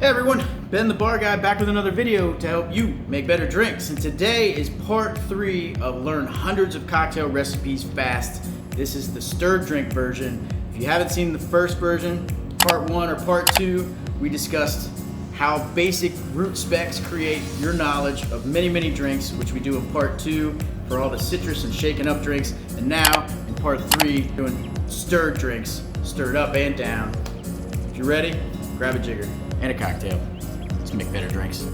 Hey everyone, Ben the Bar Guy back with another video to help you make better drinks. And today is part 3 of Learn Hundreds of Cocktail Recipes Fast. This is the stirred drink version. If you haven't seen the first version, part 1 or part 2, we discussed how basic root specs create your knowledge of many drinks, which we do in part 2 for all the citrus and shaken up drinks. And now in part 3, doing stirred drinks, stirred up and down. If you're ready, grab a jigger and a cocktail. Let's make better drinks.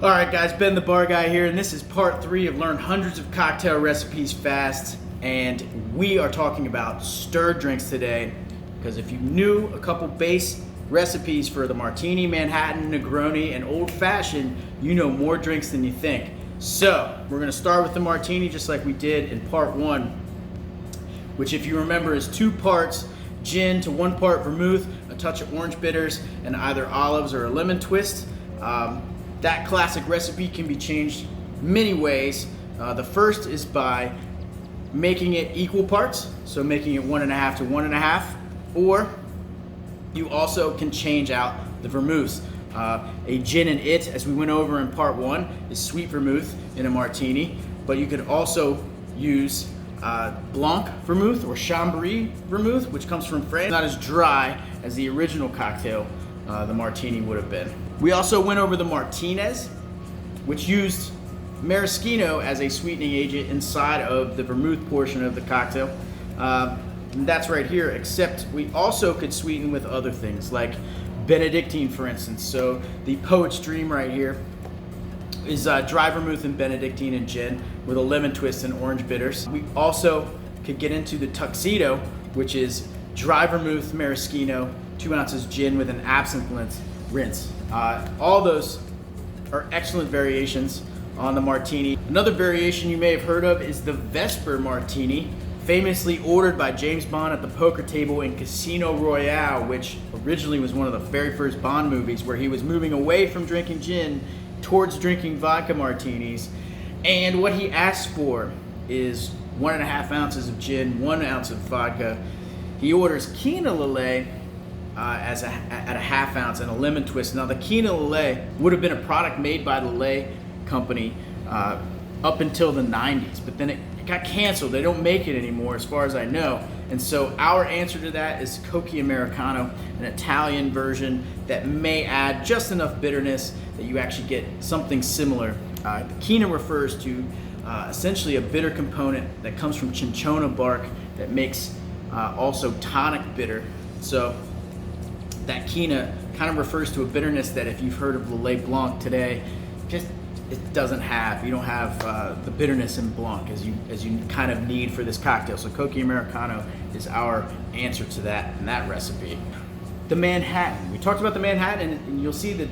Alright guys, Ben the Bar Guy here, and this is part 3 of Learn Hundreds of Cocktail Recipes Fast. And we are talking about stirred drinks today, because if you knew a couple base recipes for the Martini, Manhattan, Negroni, and Old Fashioned, you know more drinks than you think. So we're going to start with the Martini just like we did in part 1, which if you remember is 2 parts gin to 1 part vermouth, a touch of orange bitters, and either olives or a lemon twist. That classic recipe can be changed many ways. The first is by making it equal parts, so making it 1.5 to 1.5, or you also can change out the vermouths. A gin and it, as we went over in part 1, is sweet vermouth in a martini, but you could also use Blanc vermouth or Chambry vermouth, which comes from France. Not as dry as the original cocktail, the martini would have been. We also went over the Martinis, which used maraschino as a sweetening agent inside of the vermouth portion of the cocktail. And that's right here, except we also could sweeten with other things like Benedictine, for instance. So the Poet's Dream right here is dry vermouth and Benedictine and gin with a lemon twist and orange bitters. We also could get into the Tuxedo, which is dry vermouth, maraschino, 2 ounces gin with an absinthe rinse. All those are excellent variations on the Martini. Another variation you may have heard of is the Vesper Martini, famously ordered by James Bond at the poker table in Casino Royale, which originally was one of the very first Bond movies where he was moving away from drinking gin towards drinking vodka martinis. And what he asked for is 1.5 ounces of gin, 1 ounce of vodka. He orders Quina Lillet at a 1/2 ounce and a lemon twist. Now the Quina Lillet would have been a product made by the Lillet company up until the 90s, but then it got canceled. They don't make it anymore as far as I know. And so our answer to that is Cocchi Americano, an Italian version that may add just enough bitterness that you actually get something similar. The Quina refers to essentially a bitter component that comes from cinchona bark that makes also tonic bitter. So that Quina kind of refers to a bitterness that if you've heard of Lillet Blanc today, just it doesn't have. You don't have the bitterness in Blanc as you kind of need for this cocktail. So Cocchi Americano is our answer to that in that recipe. The Manhattan. We talked about the Manhattan, and you'll see the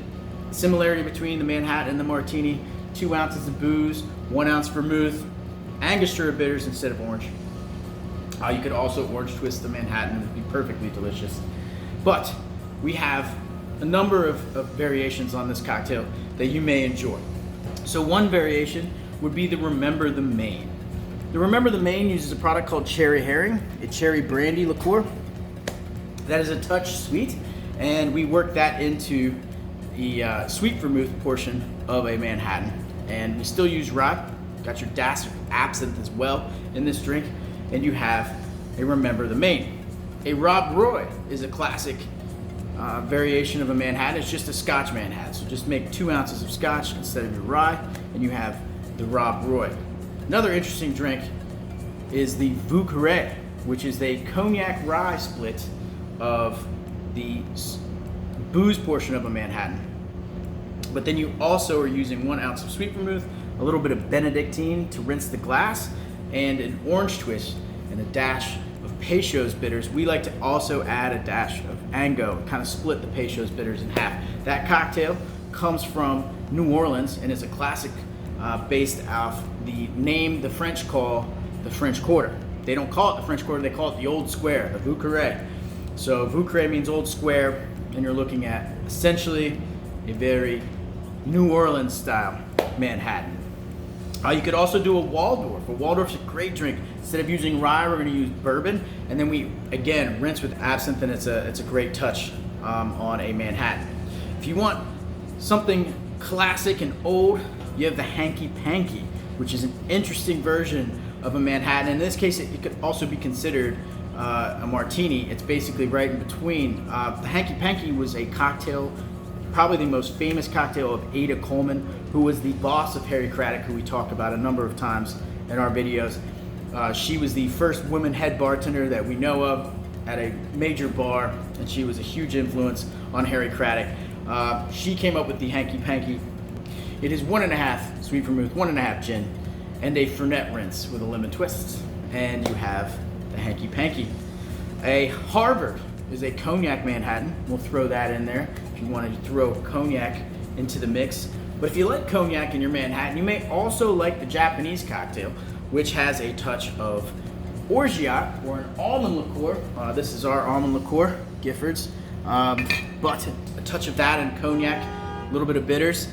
similarity between the Manhattan and the Martini. 2 ounces of booze, 1 ounce vermouth, Angostura bitters instead of orange. You could also orange twist the Manhattan. It would be perfectly delicious. But we have a number of variations on this cocktail that you may enjoy. So one variation would be the Remember the Maine. The Remember the Maine uses a product called Cherry Herring, a cherry brandy liqueur that is a touch sweet, and we work that into the sweet vermouth portion of a Manhattan. And we still use rye. Got your dash of absinthe as well in this drink, and you have a Remember the Maine. A Rob Roy is a classic variation of a Manhattan. It's just a Scotch Manhattan. So just make 2 ounces of Scotch instead of your rye, and you have the Rob Roy. Another interesting drink is the Vouqueret, which is a cognac rye split of the booze portion of a Manhattan. But then you also are using 1 ounce of sweet vermouth, a little bit of Benedictine to rinse the glass, and an orange twist and a dash of Peychaud's bitters. We like to also add a dash of Angot, kind of split the Peychaud's bitters in half. That cocktail comes from New Orleans and is a classic based off the name the French call the French Quarter. They don't call it the French Quarter, they call it the Old Square, the Vouqueret. So Vouqueret means old square, and you're looking at essentially a very New Orleans style Manhattan. You could also do a Waldorf. A Waldorf's a great drink. Instead of using rye, we're going to use bourbon, and then we again rinse with absinthe, and it's a great touch on a Manhattan. If you want something classic and old, you have the Hanky Panky, which is an interesting version of a Manhattan. In this case, it could also be considered a Martini. It's basically right in between. The Hanky Panky was a cocktail, probably the most famous cocktail of Ada Coleman, who was the boss of Harry Craddock, who we talked about a number of times in our videos. She was the first woman head bartender that we know of at a major bar, and she was a huge influence on Harry Craddock. She came up with the Hanky Panky. It is 1.5 sweet vermouth, 1.5 gin, and a Fernet rinse with a lemon twist. And you have the Hanky Panky. A Harvard is a cognac Manhattan. We'll throw that in there if you want to throw cognac into the mix. But if you like cognac in your Manhattan, you may also like the Japanese cocktail, which has a touch of orgeat, or an almond liqueur. This is our almond liqueur, Gifford's. But a touch of that and cognac, a little bit of bitters.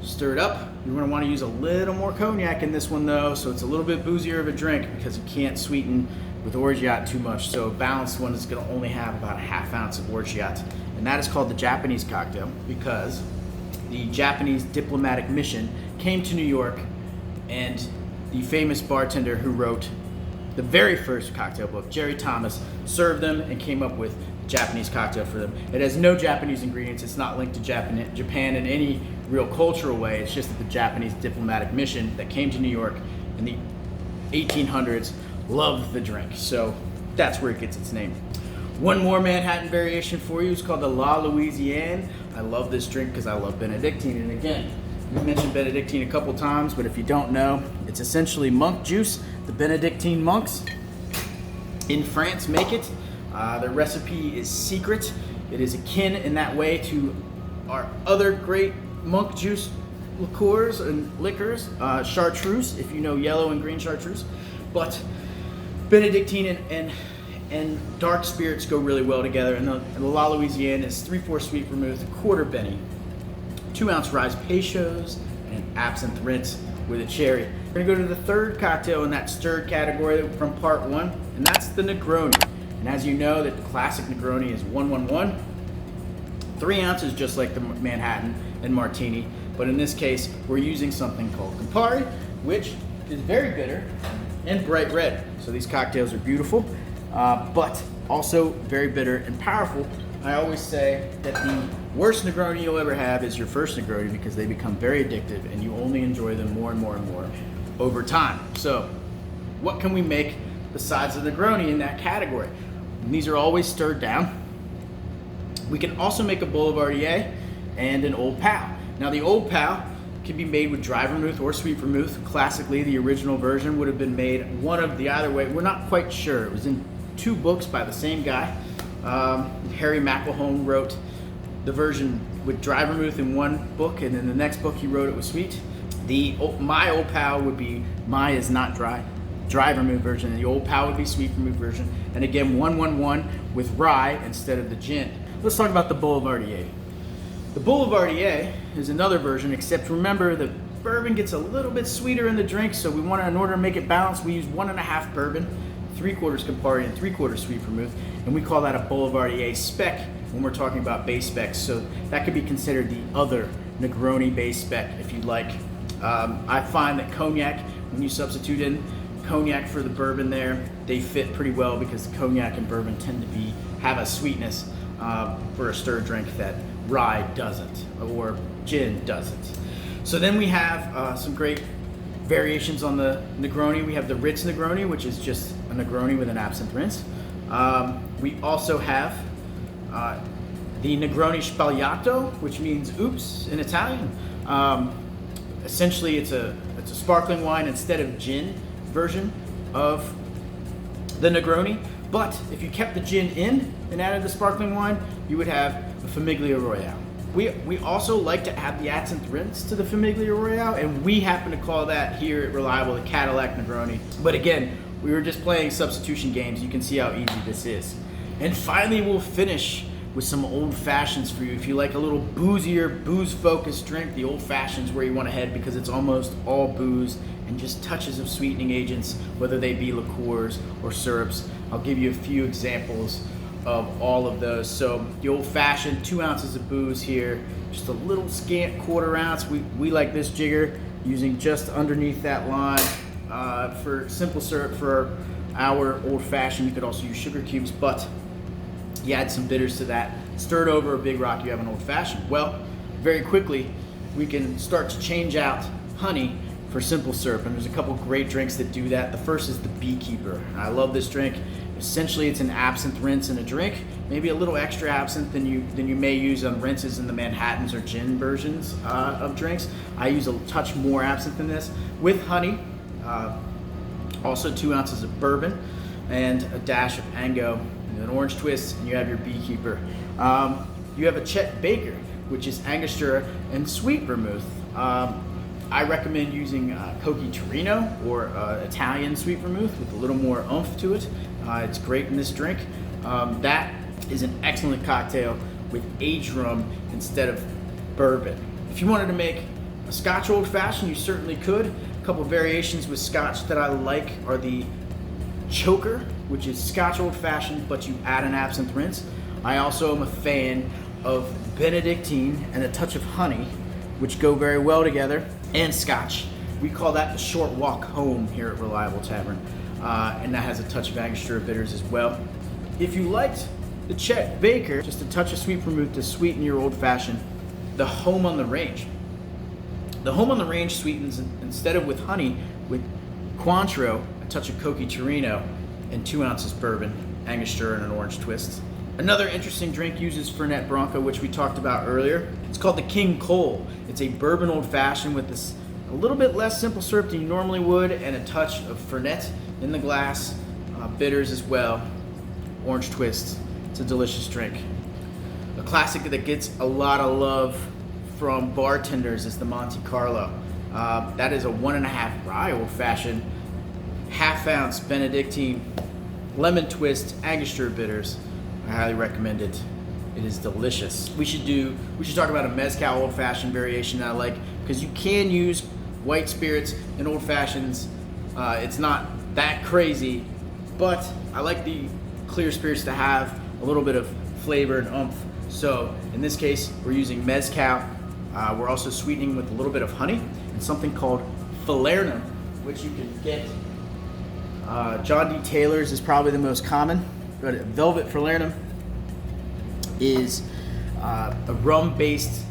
Stir it up. You're going to want to use a little more cognac in this one though, so it's a little bit boozier of a drink because you can't sweeten with orgeat too much. So a balanced one is going to only have about a ½ ounce of orgeat. And that is called the Japanese cocktail because the Japanese diplomatic mission came to New York, and the famous bartender who wrote the very first cocktail book, Jerry Thomas, served them and came up with the Japanese cocktail for them. It has no Japanese ingredients. It's not linked to Japan in any real cultural way. It's just that the Japanese diplomatic mission that came to New York in the 1800s loved the drink. So that's where it gets its name. One more Manhattan variation for you is called the La Louisiane. I love this drink because I love Benedictine. And again, we mentioned Benedictine a couple times, but if you don't know, it's essentially monk juice. The Benedictine monks in France make it. The recipe is secret. It is akin in that way to our other great monk juice liqueurs and liquors, chartreuse, if you know yellow and green chartreuse. But Benedictine and dark spirits go really well together. And the La Louisiane is 3/4 sweet vermouth, 1/4 Benny, 2-ounce rye Peychaud's, and an absinthe rinse with a cherry. We're gonna go to the third cocktail in that stirred category from part 1, and that's the Negroni. And as you know, the classic Negroni is 1-1-1, 3 ounces, just like the Manhattan and Martini. But in this case, we're using something called Campari, which is very bitter and bright red. So these cocktails are beautiful, but also very bitter and powerful. I always say that the worst Negroni you'll ever have is your first Negroni, because they become very addictive and you only enjoy them more and more and more over time. So what can we make besides the Negroni in that category? And these are always stirred down. We can also make a Boulevardier and an Old Pal. Now the Old Pal can be made with dry vermouth or sweet vermouth. Classically, the original version would have been made one of the either way. We're not quite sure. It was in 2 books by the same guy. Harry McElhone wrote the version with dry vermouth in one book, and in the next book he wrote it with sweet. My Old Pal would be, my is not dry vermouth version, and the Old Pal would be sweet vermouth version. And again, 1-1-1 with rye instead of the gin. Let's talk about the Boulevardier. The Boulevardier is another version, except remember the bourbon gets a little bit sweeter in the drink, so we want to, in order to make it balanced, we use 1.5 bourbon, 3/4 Campari, and 3/4 sweet vermouth, and we call that a Boulevardier spec when we're talking about base specs. So that could be considered the other Negroni base spec if you like. I find that cognac, when you substitute in cognac for the bourbon there, they fit pretty well because cognac and bourbon tend to have a sweetness for a stir drink that rye doesn't, or gin doesn't. So then we have some great variations on the Negroni. We have the Ritz Negroni, which is just a Negroni with an absinthe rinse. We also have the Negroni Sbagliato, which means oops in Italian. Essentially, it's a sparkling wine instead of gin version of the Negroni. But if you kept the gin in and added the sparkling wine, you would have a Famiglia Royale. We also like to add the absinthe rinse to the Famiglia Royale, and we happen to call that here at Reliable the Cadillac Negroni. But again, we were just playing substitution games. You can see how easy this is. And finally, we'll finish with some old fashions for you. If you like a little boozier, booze-focused drink, the old fashion's where you want to head because it's almost all booze and just touches of sweetening agents, whether they be liqueurs or syrups. I'll give you a few examples of all of those. So the old fashioned, 2 ounces of booze here, just a little scant 1/4 ounce. We like this jigger using just underneath that line. For simple syrup for our old fashioned, you could also use sugar cubes, but you add some bitters to that, stir it over a big rock, you have an old fashioned. Well, very quickly we can start to change out honey for simple syrup, and there's a couple great drinks that do that. The first is the Beekeeper. I love this drink. Essentially, it's an absinthe rinse in a drink, maybe a little extra absinthe than you may use on rinses in the Manhattans or gin versions of drinks. I use a touch more absinthe in this with honey, also 2 ounces of bourbon, and a dash of Ango, and an orange twist, and you have your Beekeeper. You have a Chet Baker, which is Angostura and sweet vermouth. I recommend using Cochi Torino or Italian sweet vermouth with a little more oomph to it. It's great in this drink. That is an excellent cocktail with aged rum instead of bourbon. If you wanted to make a Scotch old fashioned, you certainly could. A couple variations with Scotch that I like are the Choker, which is Scotch old fashioned, but you add an absinthe rinse. I also am a fan of Benedictine and a touch of honey, which go very well together, and Scotch. We call that the short walk home here at Reliable Tavern, and that has a touch of Angostura bitters as well. If you liked the Chet Baker, just a touch of sweet vermouth to sweeten your old fashioned, the Home on the Range. The Home on the Range sweetens, instead of with honey, with Cointreau, a touch of Cochi Torino, and 2 ounces bourbon, Angostura, and an orange twist. Another interesting drink uses Fernet Branca, which we talked about earlier. It's called the King Cole. It's a bourbon old fashioned with this a little bit less simple syrup than you normally would, and a touch of Fernet in the glass, bitters as well, orange twist. It's a delicious drink. A classic that gets a lot of love from bartenders is the Monte Carlo. That is a 1.5 rye old fashioned, 1/2 ounce Benedictine, lemon twist, Angostura bitters. I highly recommend it. It is delicious. We should talk about a mezcal old fashioned variation that I like, because you can use white spirits in old fashions. It's not that crazy, but I like the clear spirits to have a little bit of flavor and oomph. So in this case, we're using mezcal. We're also sweetening with a little bit of honey and something called falernum, which you can get. John D. Taylor's is probably the most common, but Velvet Falernum is a rum-based,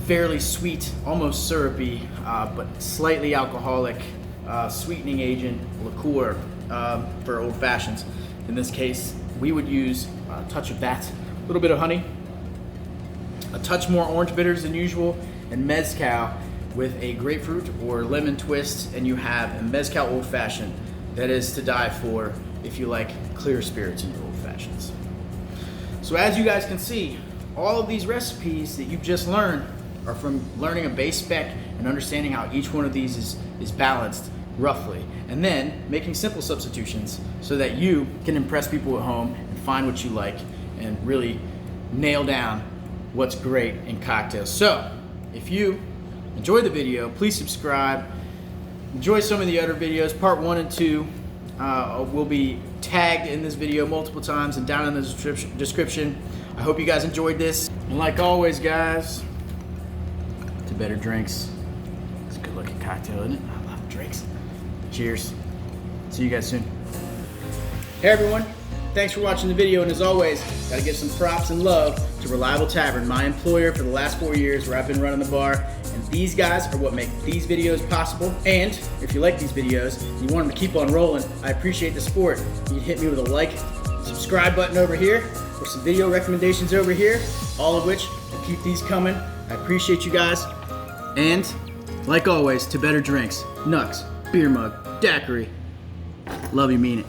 fairly sweet, almost syrupy, but slightly alcoholic sweetening agent liqueur for old fashions. In this case, we would use a touch of that, a little bit of honey, a touch more orange bitters than usual, and mezcal with a grapefruit or lemon twist, and you have a mezcal old fashioned that is to die for if you like clear spirits in your old fashions. So as you guys can see, all of these recipes that you've just learned are from learning a base spec and understanding how each one of these is balanced roughly, and then making simple substitutions so that you can impress people at home and find what you like and really nail down what's great in cocktails. So if you enjoy the video, please subscribe. Enjoy some of the other videos. Part 1 and 2 will be tagged in this video multiple times and down in the description. I hope you guys enjoyed this. And like always, guys, to better drinks. It's a good looking cocktail, isn't it? I love drinks. Cheers. See you guys soon. Hey everyone, thanks for watching the video, and as always, gotta give some props and love to Reliable Tavern, my employer for the last 4 years where I've been running the bar. And these guys are what make these videos possible. And if you like these videos, you want them to keep on rolling, I appreciate the support. You can hit me with a like, subscribe button over here, or some video recommendations over here, all of which will keep these coming. I appreciate you guys. And like always, to better drinks, Nux, beer mug, daiquiri. Love you, mean it.